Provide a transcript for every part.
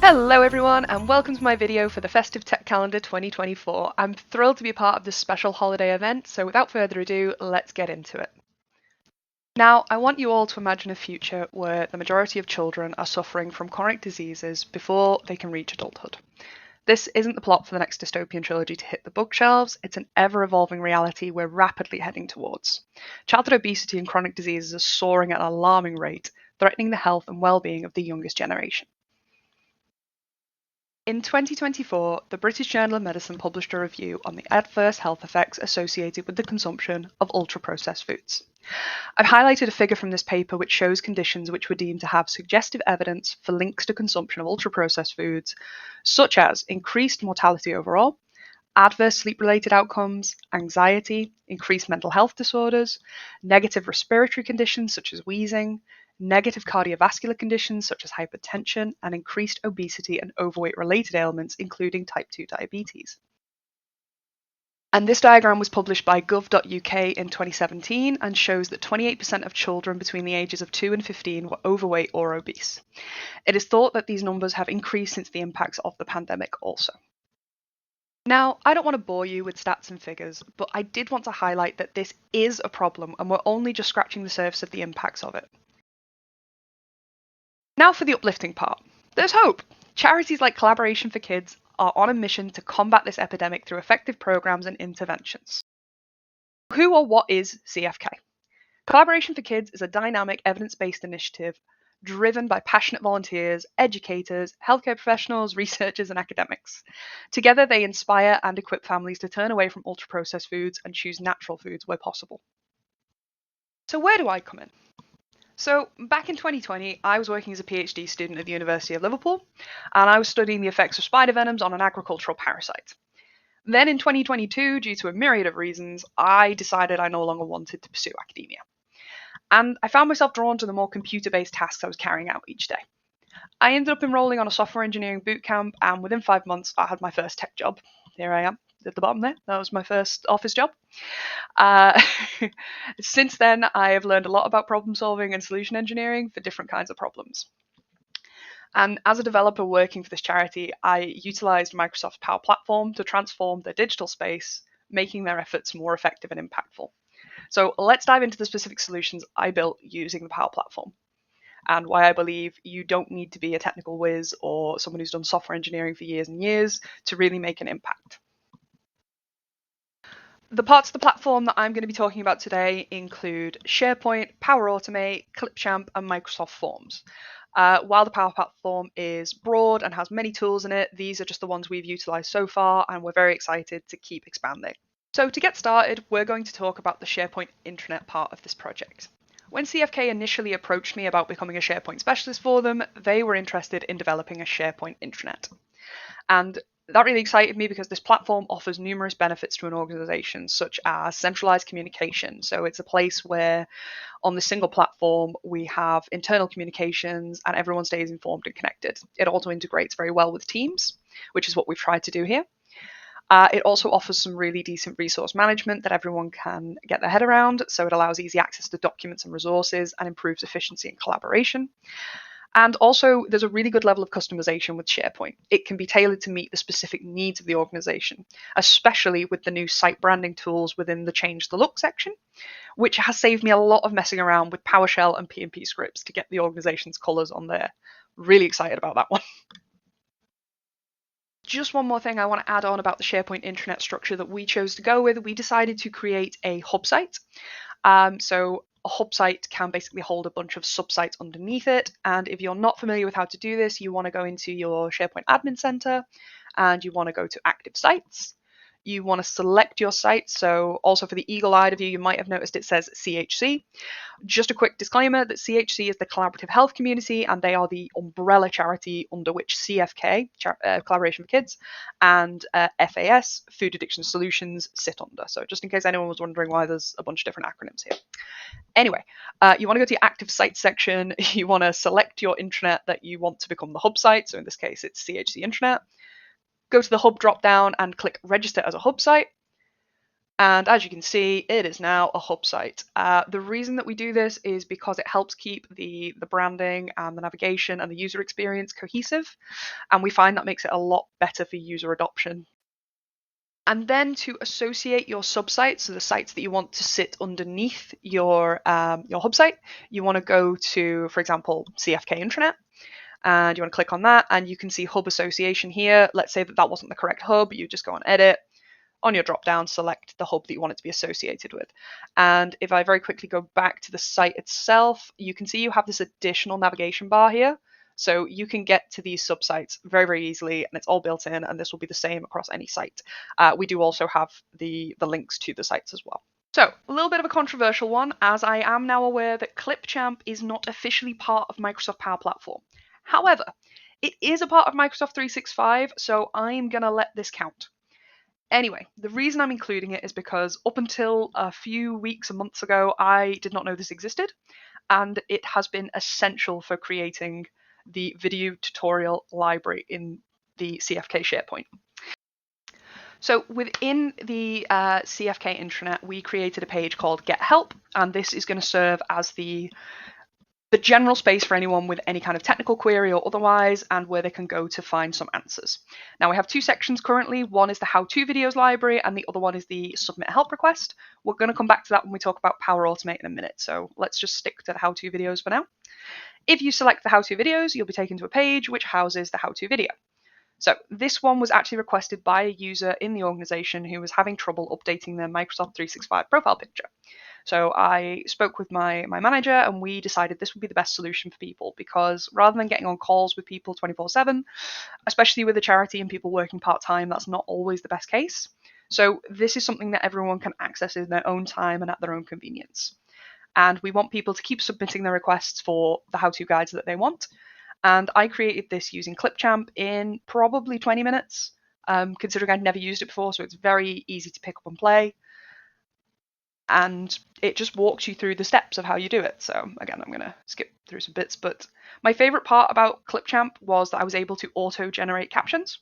Hello everyone and welcome to my video for the Festive Tech Calendar 2024. I'm thrilled to be a part of this special holiday event, so without further ado, let's get into it. Now, I want you all to imagine a future where the majority of children are suffering from chronic diseases before they can reach adulthood. This isn't the plot for the next dystopian trilogy to hit the bookshelves, it's an ever-evolving reality we're rapidly heading towards. Childhood obesity and chronic diseases are soaring at an alarming rate, threatening the health and well-being of the youngest generation. In 2024, the British Journal of Medicine published a review on the adverse health effects associated with the consumption of ultra-processed foods. I've highlighted a figure from this paper which shows conditions which were deemed to have suggestive evidence for links to consumption of ultra-processed foods, such as increased mortality overall, adverse sleep-related outcomes, anxiety, increased mental health disorders, negative respiratory conditions such as wheezing, negative cardiovascular conditions such as hypertension, and increased obesity and overweight-related ailments, including type 2 diabetes. And this diagram was published by gov.uk in 2017 and shows that 28% of children between the ages of 2 and 15 were overweight or obese. It is thought that these numbers have increased since the impacts of the pandemic also. Now, I don't want to bore you with stats and figures, but I did want to highlight that this is a problem and we're only just scratching the surface of the impacts of it. Now for the uplifting part. There's hope. Charities like Collaboration for Kids are on a mission to combat this epidemic through effective programs and interventions. Who or what is CFK? Collaboration for Kids is a dynamic, evidence-based initiative driven by passionate volunteers, educators, healthcare professionals, researchers, and academics. Together, they inspire and equip families to turn away from ultra-processed foods and choose natural foods where possible. So where do I come in? So back in 2020, I was working as a PhD student at the University of Liverpool, and I was studying the effects of spider venoms on an agricultural parasite. Then in 2022, due to a myriad of reasons, I decided I no longer wanted to pursue academia. And I found myself drawn to the more computer-based tasks I was carrying out each day. I ended up enrolling on a software engineering bootcamp, and within 5 months, I had my first tech job. Here I am at the bottom there. That was my first office job. Since then, I have learned a lot about problem solving and solution engineering for different kinds of problems. And as a developer working for this charity, I utilized Microsoft's Power Platform to transform their digital space, making their efforts more effective and impactful. So let's dive into the specific solutions I built using the Power Platform and why I believe you don't need to be a technical whiz or someone who's done software engineering for years and years to really make an impact. The parts of the platform that I'm going to be talking about today include SharePoint, Power Automate, Clipchamp, and Microsoft Forms. While the Power Platform is broad and has many tools in it, these are just the ones we've utilized so far, and we're very excited to keep expanding. So to get started, we're going to talk about the SharePoint intranet part of this project. When CFK initially approached me about becoming a SharePoint specialist for them, they were interested in developing a SharePoint intranet. And that really excited me because this platform offers numerous benefits to an organization, such as centralized communication. So it's a place where on the single platform, we have internal communications and everyone stays informed and connected. It also integrates very well with Teams, which is what we've tried to do here. It also offers some really decent resource management that everyone can get their head around. So it allows easy access to documents and resources and improves efficiency and collaboration. And also, there's a really good level of customization with SharePoint. It can be tailored to meet the specific needs of the organization, especially with the new site branding tools within the Change the Look section, which has saved me a lot of messing around with PowerShell and PnP scripts to get the organization's colors on there. Really excited about that one. Just one more thing I want to add on about the SharePoint intranet structure that we chose to go with. We decided to create a hub site. So a hub site can basically hold a bunch of subsites underneath it. And if you're not familiar with how to do this, you want to go into your SharePoint admin center and you want to go to active sites. You want to select your site. So also for the eagle-eyed of you, you might have noticed it says CHC. Just a quick disclaimer that CHC is the Collaborative Health Community and they are the umbrella charity under which CFK, Collaboration for Kids, and FAS, Food Addiction Solutions, sit under. So just in case anyone was wondering why there's a bunch of different acronyms here. Anyway, you want to go to your active site section. You want to select your intranet that you want to become the hub site. So in this case, it's CHC intranet. Go to the hub drop down and click register as a hub site. And as you can see, it is now a hub site. The reason that we do this is because it helps keep the branding and the navigation and the user experience cohesive. And we find that makes it a lot better for user adoption. And then to associate your subsites, so the sites that you want to sit underneath your hub site, you want to go to, for example, CFK intranet, and you want to click on that, and you can see hub association here. Let's say that wasn't the correct hub. You just go on edit. On your drop down, select the hub that you want it to be associated with. And if I very quickly go back to the site itself, you can see you have this additional navigation bar here. So you can get to these subsites very, very easily, and it's all built in, and this will be the same across any site. We do also have the links to the sites as well. So, a little bit of a controversial one, as I am now aware that Clipchamp is not officially part of Microsoft Power Platform. However, it is a part of Microsoft 365, so I'm going to let this count. Anyway, the reason I'm including it is because up until a few weeks and months ago, I did not know this existed, and it has been essential for creating the video tutorial library in the CFK SharePoint. So within the CFK intranet, we created a page called Get Help, and this is going to serve as the general space for anyone with any kind of technical query or otherwise, and where they can go to find some answers. Now we have two sections currently. One is the how-to videos library, and the other one is the submit a help request. We're going to come back to that when we talk about Power Automate in a minute, so let's just stick to the how-to videos for now. If you select the how-to videos, you'll be taken to a page which houses the how-to video. So this one was actually requested by a user in the organization who was having trouble updating their Microsoft 365 profile picture. So I spoke with my manager, and we decided this would be the best solution for people, because rather than getting on calls with people 24/7, especially with a charity and people working part-time, that's not always the best case. So this is something that everyone can access in their own time and at their own convenience. And we want people to keep submitting their requests for the how-to guides that they want. And I created this using Clipchamp in probably 20 minutes, considering I'd never used it before, so it's very easy to pick up and play. And it just walks you through the steps of how you do it. So again, I'm going to skip through some bits, but my favorite part about Clipchamp was that I was able to auto-generate captions.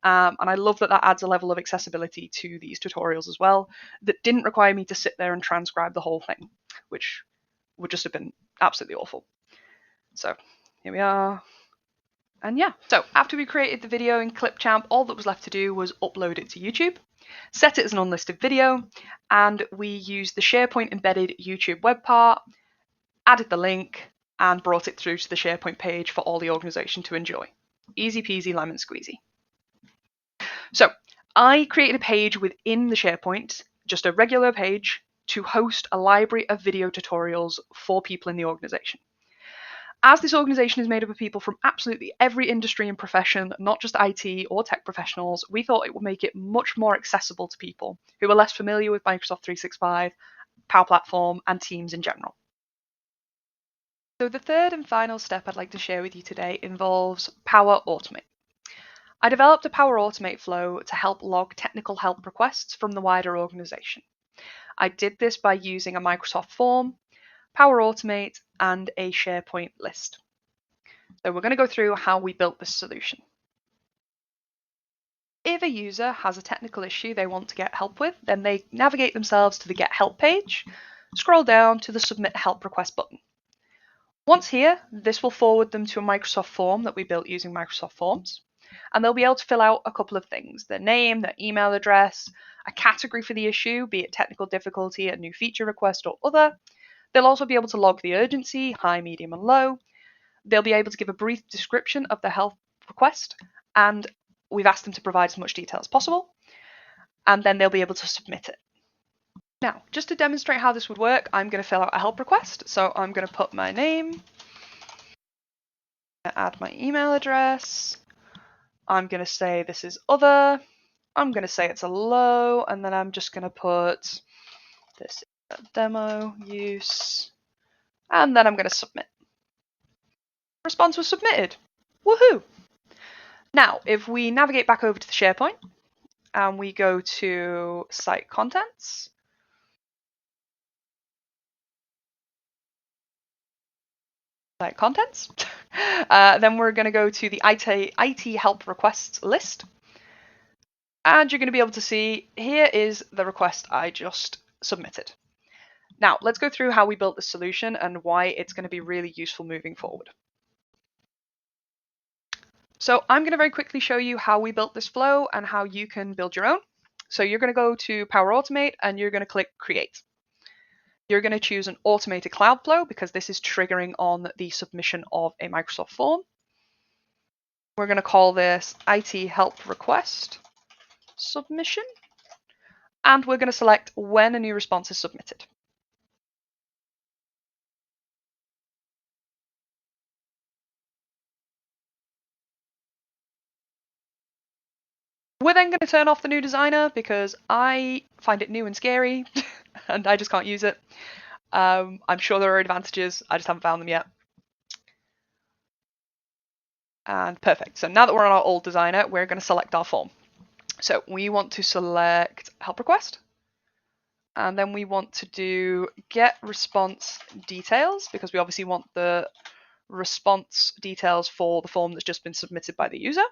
And I love that adds a level of accessibility to these tutorials as well, that didn't require me to sit there and transcribe the whole thing, which would just have been absolutely awful. So here we are. And yeah, so after we created the video in Clipchamp, all that was left to do was upload it to YouTube, set it as an unlisted video, and we used the SharePoint embedded YouTube web part, added the link, and brought it through to the SharePoint page for all the organization to enjoy. Easy peasy lemon squeezy. So I created a page within the SharePoint, just a regular page, to host a library of video tutorials for people in the organization. As this organization is made up of people from absolutely every industry and profession, not just IT or tech professionals, we thought it would make it much more accessible to people who are less familiar with Microsoft 365, Power Platform, and Teams in general. So the third and final step I'd like to share with you today involves Power Automate. I developed a Power Automate flow to help log technical help requests from the wider organization. I did this by using a Microsoft form, Power Automate, and a SharePoint list. So we're going to go through how we built this solution. If a user has a technical issue they want to get help with, then they navigate themselves to the Get Help page, scroll down to the Submit Help Request button. Once here, this will forward them to a Microsoft form that we built using Microsoft Forms, and they'll be able to fill out a couple of things: their name, their email address, a category for the issue, be it technical difficulty, a new feature request, or other. They'll also be able to log the urgency, high, medium, and low. They'll be able to give a brief description of their help request, and we've asked them to provide as much detail as possible, and then they'll be able to submit it. Now, just to demonstrate how this would work, I'm going to fill out a help request. So I'm going to put my name, add my email address. I'm going to say this is other. I'm going to say it's a low, and then I'm just going to put this is a demo use, and then I'm going to submit. Response was submitted. Woohoo! Now, if we navigate back over to the SharePoint and we go to Site Contents, then we're going to go to the IT help requests list. And you're going to be able to see here is the request I just submitted. Now, let's go through how we built this solution and why it's going to be really useful moving forward. So I'm going to very quickly show you how we built this flow and how you can build your own. So you're going to go to Power Automate and you're going to click Create. You're going to choose an automated cloud flow because this is triggering on the submission of a Microsoft form. We're going to call this IT help request submission. And we're going to select when a new response is submitted. We're then going to turn off the new designer because I find it new and scary and I just can't use it. I'm sure there are advantages, I just haven't found them yet. And perfect. So now that we're on our old designer, we're going to select our form. So we want to select help request. And then we want to do get response details because we obviously want the response details for the form that's just been submitted by the user.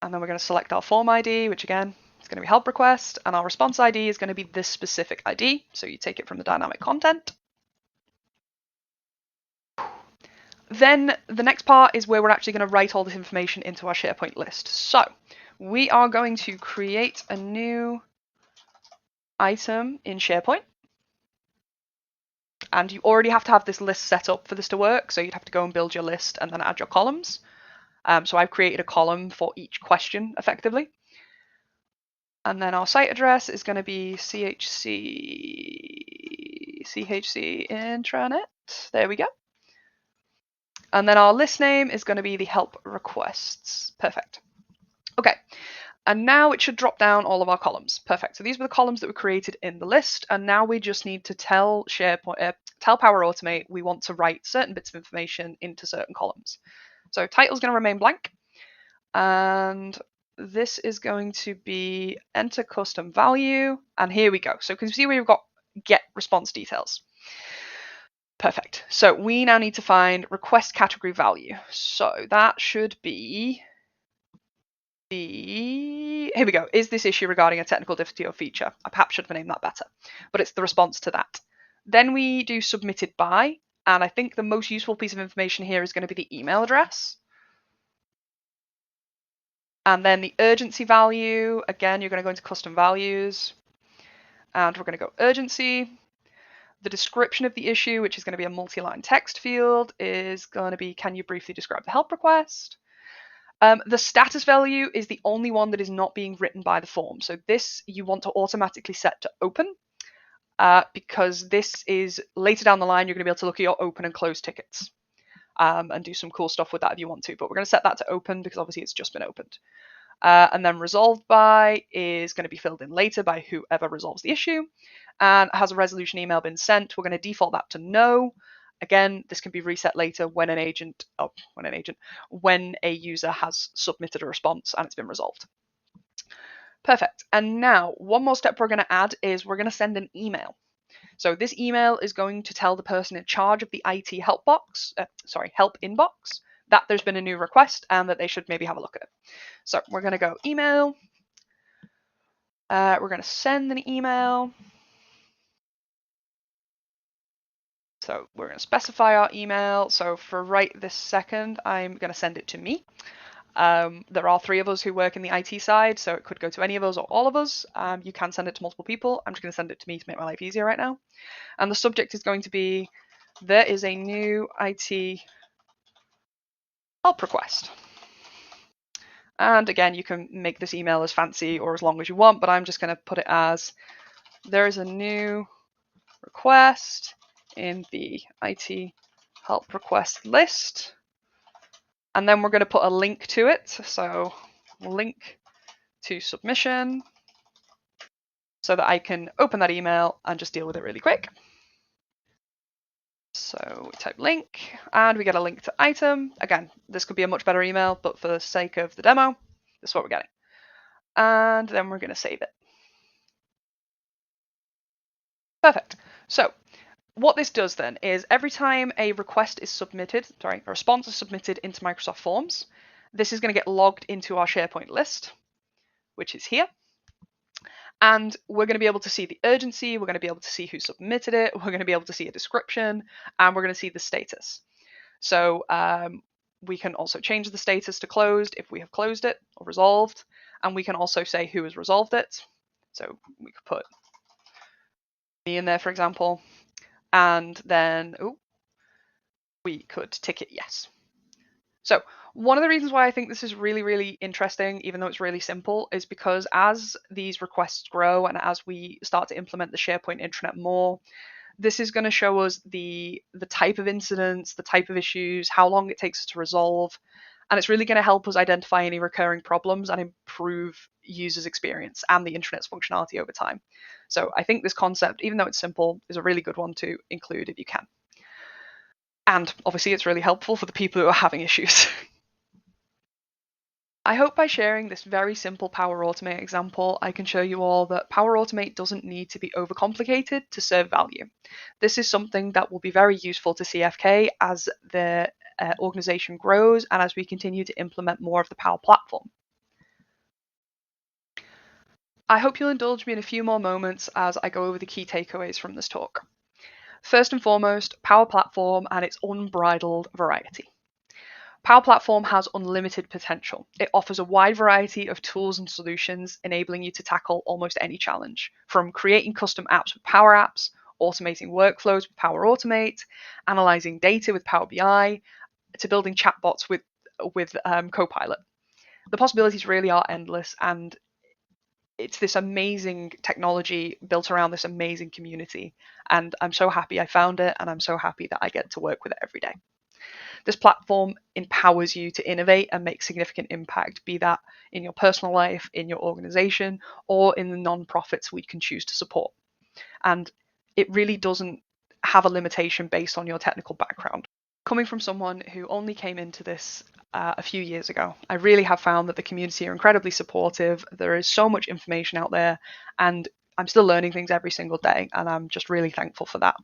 And then we're going to select our form ID, which again is going to be help request, and our response ID is going to be this specific ID. So you take it from the dynamic content. Then the next part is where we're actually going to write all this information into our SharePoint list. So we are going to create a new item in SharePoint. And you already have to have this list set up for this to work. So you'd have to go and build your list and then add your columns. So I've created a column for each question effectively. And then our site address is going to be chc intranet. There we go. And then our list name is going to be the help requests. Perfect. Okay. And now it should drop down all of our columns. Perfect. So these were the columns that were created in the list. And now we just need to tell SharePoint, tell Power Automate we want to write certain bits of information into certain columns. So title is going to remain blank. And this is going to be enter custom value. And here we go. So you can see we've got get response details. Perfect. So we now need to find request category value. So that should be here we go. Is this issue regarding a technical difficulty or feature? I perhaps should have named that better, but it's the response to that. Then we do submitted by, and I think the most useful piece of information here is going to be the email address. And then the urgency value, again, you're going to go into custom values, and we're going to go urgency. The description of the issue, which is going to be a multi-line text field, is going to be, can you briefly describe the help request? The status value is the only one that is not being written by the form. So this you want to automatically set to open because this is later down the line, you're going to be able to look at your open and close tickets and do some cool stuff with that if you want to. But we're going to set that to open because obviously it's just been opened. And then resolved by is going to be filled in later by whoever resolves the issue. And has a resolution email been sent? We're going to default that to no. Again, this can be reset later when when a user has submitted a response and it's been resolved. Perfect. And now one more step we're going to add is we're going to send an email. So this email is going to tell the person in charge of the IT help help inbox that there's been a new request and that they should maybe have a look at it. So we're going to go email. We're going to send an email. So we're going to specify our email. So for right this second, I'm going to send it to me. There are 3 of us who work in the IT side, so it could go to any of us or all of us. You can send it to multiple people. I'm just going to send it to me to make my life easier right now. And the subject is going to be, there is a new IT help request. And again, you can make this email as fancy or as long as you want, but I'm just going to put it as, there is a new request in the IT help request list. And then we're going to put a link to it. So link to submission so that I can open that email and just deal with it really quick. So we type link and we get a link to item. Again, this could be a much better email, but for the sake of the demo, this is what we're getting. And then we're going to save it. Perfect. So what this does then is every time a request is submitted, a response is submitted into Microsoft Forms, This is going to get logged into our SharePoint list, which is here. And we're going to be able to see the urgency, we're going to be able to see who submitted it, we're going to be able to see a description, and we're going to see the status. So we can also change the status to closed if we have closed it or resolved, and we can also say who has resolved it. So we could put me in there, for example, and then we could tick it yes. So one of the reasons why I think this is really, really interesting, even though it's really simple, is because as these requests grow and as we start to implement the SharePoint intranet more, this is going to show us the type of incidents, the type of issues, how long it takes us to resolve, and it's really going to help us identify any recurring problems and improve users' experience and the intranet's functionality over time. So I think this concept, even though it's simple, is a really good one to include if you can. And obviously it's really helpful for the people who are having issues. I hope by sharing this very simple Power Automate example, I can show you all that Power Automate doesn't need to be overcomplicated to serve value. This is something that will be very useful to CFK as the organization grows and as we continue to implement more of the Power Platform. I hope you'll indulge me in a few more moments as I go over the key takeaways from this talk. First and foremost, Power Platform and its unbridled variety. Power Platform has unlimited potential. It offers a wide variety of tools and solutions, enabling you to tackle almost any challenge, from creating custom apps with Power Apps, automating workflows with Power Automate, analyzing data with Power BI, to building chatbots with Copilot. The possibilities really are endless, and it's this amazing technology built around this amazing community. And I'm so happy I found it, and I'm so happy that I get to work with it every day. This platform empowers you to innovate and make significant impact, be that in your personal life, in your organization, or in the non-profits we can choose to support. And it really doesn't have a limitation based on your technical background. Coming from someone who only came into this a few years ago, I really have found that the community are incredibly supportive. There is so much information out there, and I'm still learning things every single day, and I'm just really thankful for that.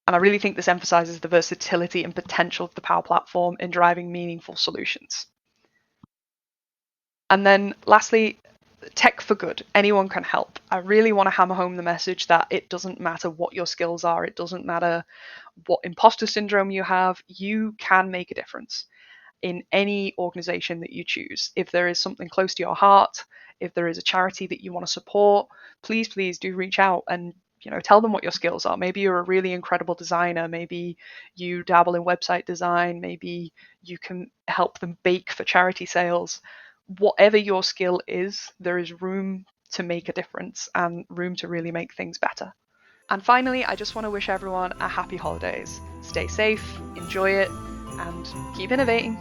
And I really think this emphasizes the versatility and potential of the Power Platform in driving meaningful solutions. And then lastly, tech for good. Anyone can help. I really want to hammer home the message that it doesn't matter what your skills are. It doesn't matter what imposter syndrome you have. You can make a difference in any organization that you choose. If there is something close to your heart, if there is a charity that you want to support, please do reach out and tell them what your skills are. Maybe you're a really incredible designer. Maybe you dabble in website design. Maybe you can help them bake for charity sales. Whatever your skill is, there is room to make a difference and room to really make things better. And finally, I just want to wish everyone a happy holidays. Stay safe, enjoy it, and keep innovating.